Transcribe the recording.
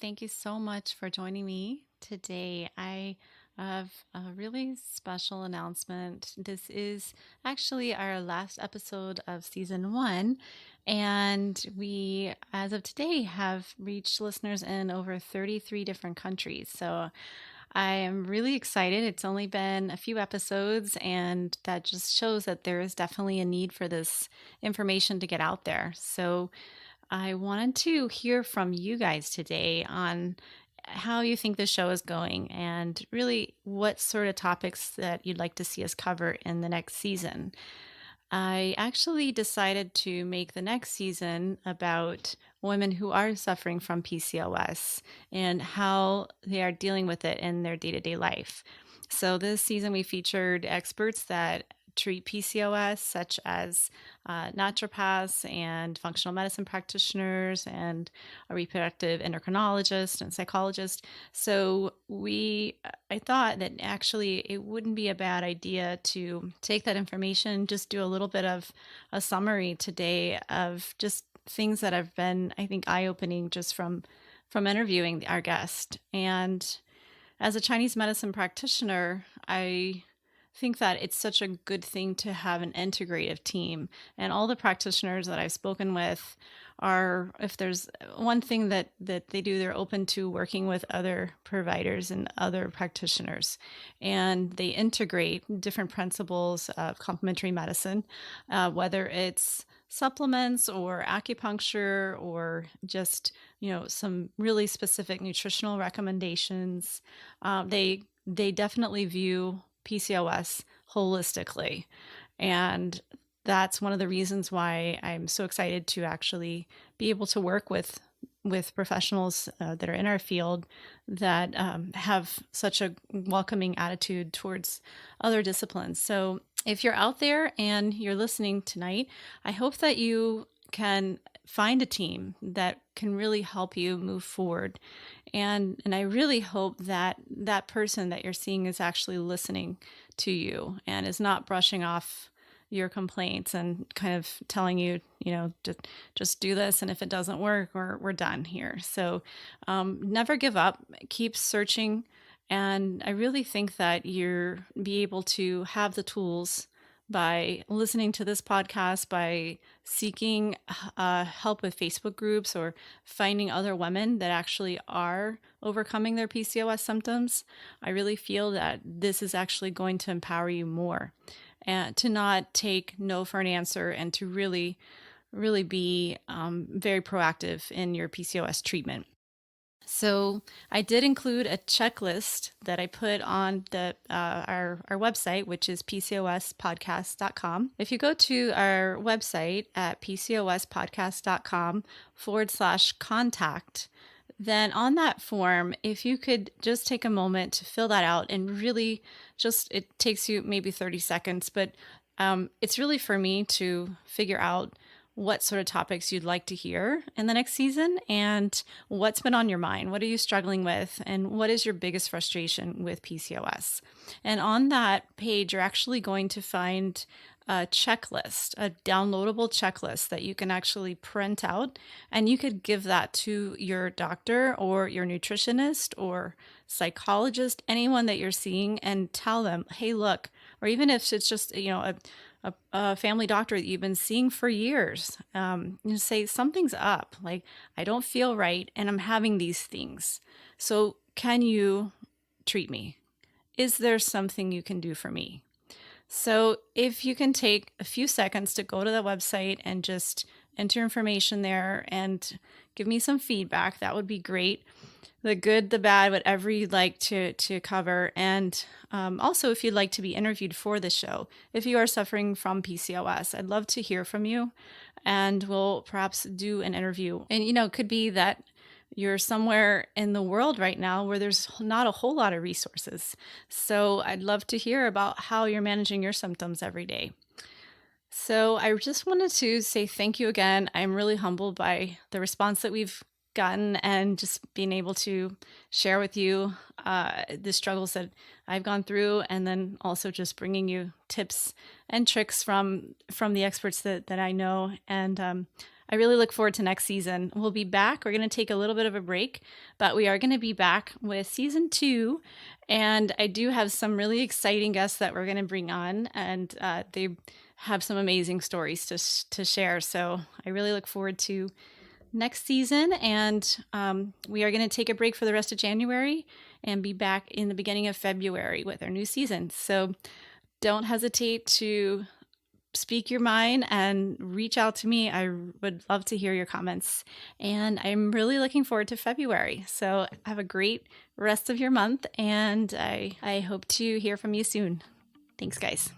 Thank you so much for joining me today. I have a really special announcement. This is actually our last episode of season one, and we, as of today, have reached listeners in over 33 different countries. So I am really excited. It's only been a few episodes, and that just shows that there is definitely a need for this information to get out there. So I wanted to hear from you guys today on how you think the show is going and really what sort of topics that you'd like to see us cover in the next season. I actually decided to make the next season about women who are suffering from PCOS and how they are dealing with it in their day to day life. So, this season we featured experts that treat PCOS, such as naturopaths and functional medicine practitioners, and a reproductive endocrinologist and psychologist. So, I thought that actually it wouldn't be a bad idea to take that information, just do a little bit of a summary today of just things that have been, I think, eye-opening just from interviewing our guest. And as a Chinese medicine practitioner, I think that it's such a good thing to have an integrative team. And all the practitioners that I've spoken with are, if there's one thing that they do, they're open to working with other providers and other practitioners. And they integrate different principles of complementary medicine, whether it's supplements or acupuncture or just some really specific nutritional recommendations. They definitely view PCOS holistically, and that's one of the reasons why I'm so excited to actually be able to work with professionals that are in our field that have such a welcoming attitude towards other disciplines. So if you're out there and you're listening tonight, I hope that you can find a team that can really help you move forward. And I really hope that that person that you're seeing is actually listening to you and is not brushing off your complaints and kind of telling you, just do this. And if it doesn't work, we're done here. So never give up, keep searching. And I really think that you're be able to have the tools by listening to this podcast, by seeking help with Facebook groups or finding other women that actually are overcoming their PCOS symptoms. I really feel that this is actually going to empower you more and to not take no for an answer and to really be very proactive in your PCOS treatment. So I did include a checklist that I put on our website, which is PCOSpodcast.com. If you go to our website at PCOSpodcast.com/contact, then on that form, if you could just take a moment to fill that out and really it takes you maybe 30 seconds, but it's really for me to figure out what sort of topics you'd like to hear in the next season and what's been on your mind. What are you struggling with? And what is your biggest frustration with PCOS? And on that page, you're actually going to find a checklist, a downloadable checklist that you can actually print out. And you could give that to your doctor or your nutritionist or psychologist, anyone that you're seeing, and tell them, hey, look, or even if it's just, a family doctor that you've been seeing for years, say something's up, like I don't feel right and I'm having these things. So can you treat me? Is there something you can do for me? So if you can take a few seconds to go to the website and just enter information there and give me some feedback, that would be great. The good, the bad, whatever you'd like to cover. And also, if you'd like to be interviewed for the show, if you are suffering from PCOS, I'd love to hear from you. And we'll perhaps do an interview. And, it could be that you're somewhere in the world right now where there's not a whole lot of resources. So I'd love to hear about how you're managing your symptoms every day. So I just wanted to say thank you again. I'm really humbled by the response that we've gotten and just being able to share with you the struggles that I've gone through, and then also just bringing you tips and tricks from the experts that I know. And I really look forward to next season. We'll be back. We're going to take a little bit of a break, but we are going to be back with season 2. And I do have some really exciting guests that we're going to bring on, and they have some amazing stories to share. So I really look forward to next season. And we are going to take a break for the rest of January and be back in the beginning of February with our new season. So don't hesitate to speak your mind and reach out to me. I would love to hear your comments. And I'm really looking forward to February. So have a great rest of your month. And I hope to hear from you soon. Thanks, guys.